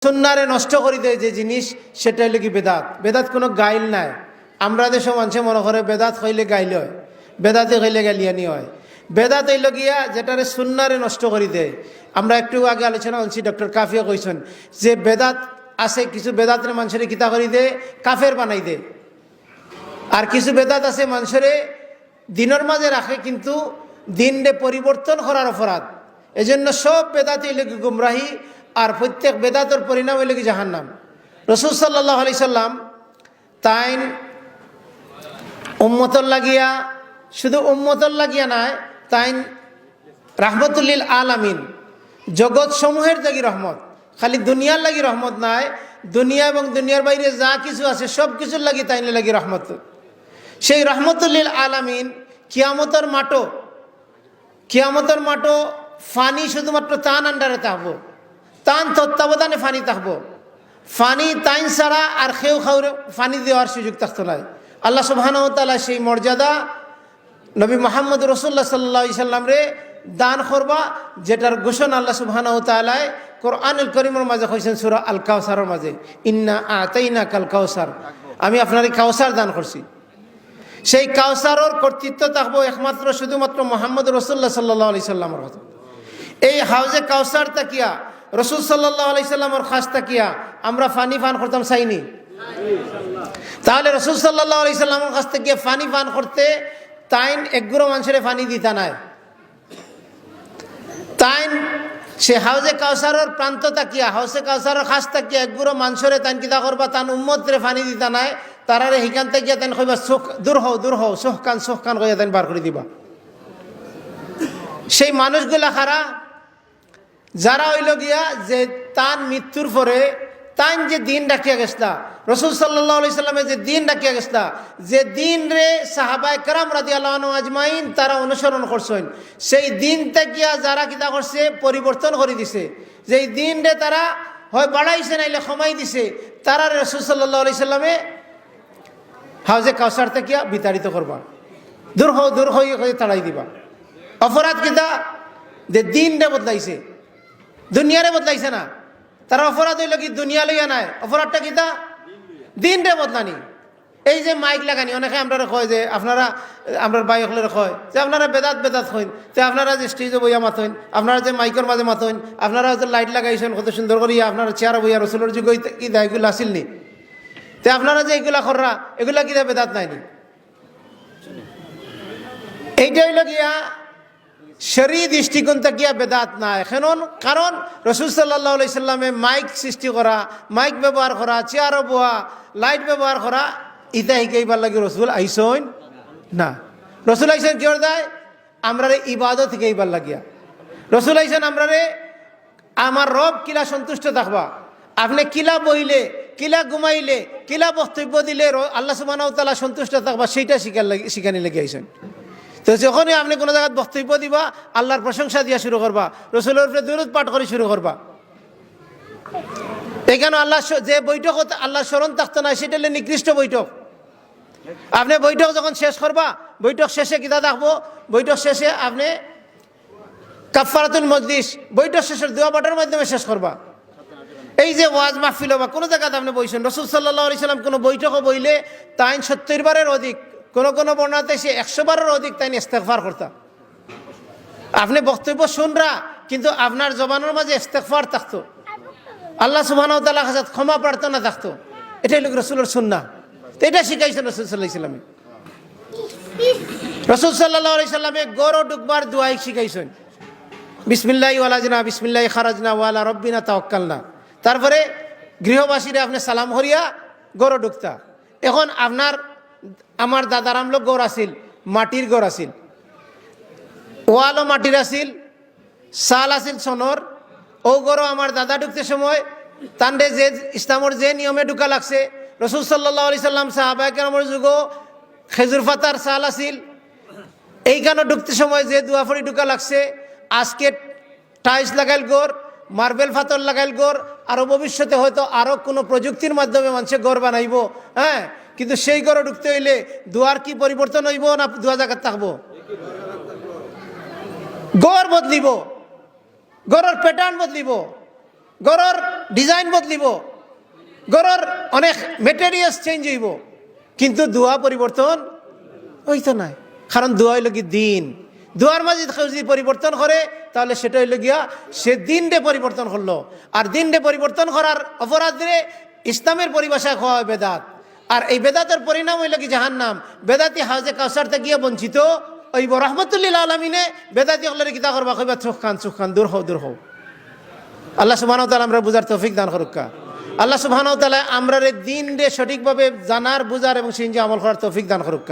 সুন্নারে নষ্ট করে দেয় যে জিনিস, সেটা হইলে কি বেদাত। বেদাত কোনো গাইল নাই। আমরা দেশে মানুষে মনে করে বেদাত হইলে গাইল হয়, বেদাতে হইলে গালিয়ানি হয়। বেদাত হইল গিয়া যেটারে সুন্নারে নষ্ট করে দেয়। আমরা একটু আগে আলোচনা করছি, ডক্টর কাফিয়া কইছেন যে বেদাত আছে, কিছু বেদাতের মানুষের কিতা করে দে, কাফের বানাই দে। আর কিছু বেদাত আছে মানুষের দিনের মাঝে রাখে, কিন্তু দিনরে পরিবর্তন করার অপরাধ। এজন্য সব বেদাত হইল কি গুমরাহি, আর প্রত্যেক বেদাতের পরিণাম হইল কি জাহান্নাম। রাসূল সাল্লাল্লাহু আলাইহি সাল্লাম তাইন উম্মতর লাগিয়া, শুধু উম্মতর লাগিয়া নয়, তাইন রাহমাতুল লিল আলামিন, জগৎ সমূহের লাগি রহমত। খালি দুনিয়ার লাগি রহমত নাই, দুনিয়া এবং দুনিয়ার বাইরে যা কিছু আছে সব কিছুর লাগি তাইন লাগি রহমত। সেই রাহমাতুল লিল আলামিন কিয়ামতের মাটো ফানি শুধুমাত্র তান আন্ডারে থাকবো, তান তত্ত্বাবধানে ফানি থাকবো। ফানি তাইন ছাড়া আর কেউ খাওয়ার ফানি দেওয়ার সুযোগ থাকতো না। আল্লাহ সুবহানাহু ওয়া তাআলা সেই মর্যাদা নবী মুহাম্মদ রাসূলুল্লাহ সাল্লাল্লাহু আলাইহি সাল্লাম রে দান করবা, যেটার ঘোষণা আল্লাহ সুবহানাহু ওয়া তাআলা কোরআনুল কারীমের মাঝে কইছেন সূরা আল কাউসারের মাঝে, ইন্না আতাইনাকাল কাউসার, আমি আপনারে কাউসার দান করছি। সেই কাউসারের কর্তৃত্ব থাকবো একমাত্র শুধুমাত্র মুহাম্মদ রাসূলুল্লাহ সাল্লাল্লাহু আলাইহি সাল্লামের হাতে। এই হাউজে কাউসার তাকিয়া রাসূল সাল্লাল্লাহু আলাইহি সাল্লামের খাস তাকিয়া আমরা পানি পান করতাম চাইনি? তাহলে রাসূল সাল্লাল্লাহু আলাইহি সাল্লামের কাছ থেকে পানি পান করতে তাইন একগুলো মানুষের পানি দিতা নাই। তাইন সে হাউজে কাউসারের প্রান্ত তাকিয়া, হাউজে কাউসারের খাস তাকিয়া একগুলো মানুষের তাইন কিতা করবা, তান উম্মতরে পানি দিতা নাই। তারারে হিকান তাকিয়া তাইন কইবা সুখ দূর হও সুখ কান কইয়া তাইন বার করে দিবা। সেই মানুষগুলা খারা যারা হইল গিয়া যে তান মৃত্যুর পরে তাইন যে দিন রাখিয়া গেছলা, রাসূল সাল্লাল্লাহু আলাইহি সাল্লামে যে দিন রাখিয়া গেছলা, যে দিন রে সাহাবায়ে কেরাম রাদিয়াল্লাহু আনহু আজমাইন তারা অনুসরণ করছেন, সেই দিন তাকিয়া যারা কিতা করছে পরিবর্তন করে দিছে, যেই দিন রে তারা হয় বাড়াইছে নাইলে কমাই দিছে, তারা রাসূল সাল্লাল্লাহু আলাইহি সাল্লামে হাউজে কাউসার তাকিয়া বিতাড়িত করবা, দূর হয়ে তাড়াই দিবা। অপরাধ কিতা যে দিন রে বদলাইছে, দুনিয়ারে বদলাইছে না। তারা অপরাধ হইল কি দুনিয়া লইয়া নাই, অপরাধটা কিতা দিন রে বদলানি। এই যে মাইক লাগানি, অনেকে আমরা কয় যে আপনারা আমরা বাই হলে কয় যে আপনারা বেদাত হইন, তো আপনারা যে স্টেজে বইয়া মাথইন, আপনারা যে মাইকের মাঝে মাথইন, আপনারা যে লাইট লাগাইছেন কত সুন্দর করিয়া, আপনারা চেয়ার বইয়া রসুলের যুগ কি এগুলো আসিল নি? তো আপনারা যে এগুলা কররা, এগুলা কি বেদাত নাইনি? এইটা হইল গিয়া শরী দৃষ্টিকোণ থেকে বেদাত নাই। কারণ রাসূল সাল্লাল্লাহু আলাইহি সাল্লামে মাইক সৃষ্টি করা, মাইক ব্যবহার করা, চেয়ার বয়া, লাইট ব্যবহার করা, ইতা শিকাইবার লাগে রসুল আইসইন না। রসুল আইসেন কি দেয়? আমরা ইবাদত শিকাইবার লাগিয়া। রসুল আইসেন আমরা আমার রব কিলা সন্তুষ্ট থাকবা, আপনি কিলা বইলে, কিলা ঘুমাইলে, কিলা বক্তব্য দিলে আল্লাহ সুবহানাহু ওয়া তাআলা সন্তুষ্ট থাকবা, সেইটা শিখানি লেগে আইসেন। তো যখনই আপনি কোনো জায়গায় বক্তব্য দিবা, আল্লাহর প্রশংসা দিয়া শুরু করবা, রসুলের উপরে দুরূদ পাঠ করে শুরু করবা। এখানে আল্লাহ যে বৈঠক আল্লাহ স্মরণ থাকতো না, সেটা হলে নিকৃষ্ট বৈঠক। আপনি বৈঠক যখন শেষ করবা, বৈঠক শেষে কিতা থাকবো, বৈঠক শেষে আপনি কাফারাতুল মজলিস, বৈঠক শেষের দোয়া পাঠের মাধ্যমে শেষ করবা। এই যে ওয়াজ মাহফিল বা কোনো জায়গাতে আপনি বইছেন, রাসূল সাল্লাল্লাহু আলাইহি সাল্লাম কোনো বৈঠকও বইলে তাই 70 বারের অধিক, কোন বর্ণনাতে সে 100 বারের অধিক তাই ইস্তেগফার করতা। আপনি বক্তব্য শুনরা, কিন্তু আপনার জবানের মাঝে ইস্তেগফার থাকতো, আল্লাহ সুবহানাহু ওয়া তাআলার কাছে ক্ষমা প্রার্থনা থাকতো। এটাই হলো রাসূলের সুন্নাহ। তো এটা শিখাইছেন রাসূল সাল্লাল্লাহু আলাইহি সাল্লামে। রাসূল সাল্লাল্লাহু আলাইহি সাল্লামে গরো ডুকবার দোয়া শিখাইছেন, বিসমিল্লাহি ওয়ালাজনা বিসমিল্লাহি খারাজনা ওয়ালা রব্বিনা তাওয়াক্কালনা। তারপরে গৃহবাসীরা আপনি সালাম করিয়া গরো ঢুকতা। এখন আমার দাদার আমলো গড় আসিল, মাটির গড় আসিল, ওয়ালও মাটির আসিল, সাল আসিল সোনর। ও গড় আমার দাদা ঢুকতে সময় তান্ডে যে ইসলামর যে নিয়মে ঢুকা লাগছে, রাসূল সাল্লাল্লাহু আলাইহি সাল্লাম সাহাবায়ে কেরামের যুগও খেজুর পাতার সাল আসিল। এইখানে ঢুকতে সময় যে দোয়া পড়ি ঢুকা লাগছে, আজকে টাইলস লাগাইল গড়, মার্বেল ফাতর লাগাইল গড়, আরও ভবিষ্যতে হয়তো আরও কোনো প্রযুক্তির মাধ্যমে মানুষের গড় বানাইব। হ্যাঁ, কিন্তু সেই গড়ে ঢুকতে হইলে দুয়ার কি পরিবর্তন হইব না দুয়া জায়গা থাকবো? গড় বদলিব, গড়ের প্যাটার্ন বদলিব, গড়র ডিজাইন বদলিব, গড়র অনেক মেটেরিয়ালস চেঞ্জ হইব, কিন্তু দোয়া পরিবর্তন হইতো নাই। কারণ দোয়া হইল কি দিন। দোয়ার মাঝে কেউ যদি পরিবর্তন করে তাহলে সেটা হইল গিয়া সে দিনরে পরিবর্তন করলো। আর দিনরে পরিবর্তন করার অপরাধে ইসলামের পরিভাষায় খাওয়া হয় বেদাত। আর এই বেদাতের পরিণাম হইল কি জাহান্নাম। বেদাতি হাউজে কাউসারতে গিয়ে বঞ্চিত ওই রহমতুল্লিল আলমিনে বেদাতি হলের কিতা করবা কইবা চোখ খান দূর হও দূর হও। আল্লাহ সুবহানাহু ওয়া তাআলা আমরা বুঝার তৌফিক দান করুক। আল্লাহ সুবহানাহু ওয়া তাআলা আমরা দিন রে সঠিকভাবে জানার, বুঝার এবং সিনজে আমল করার তৌফিক দান করুক।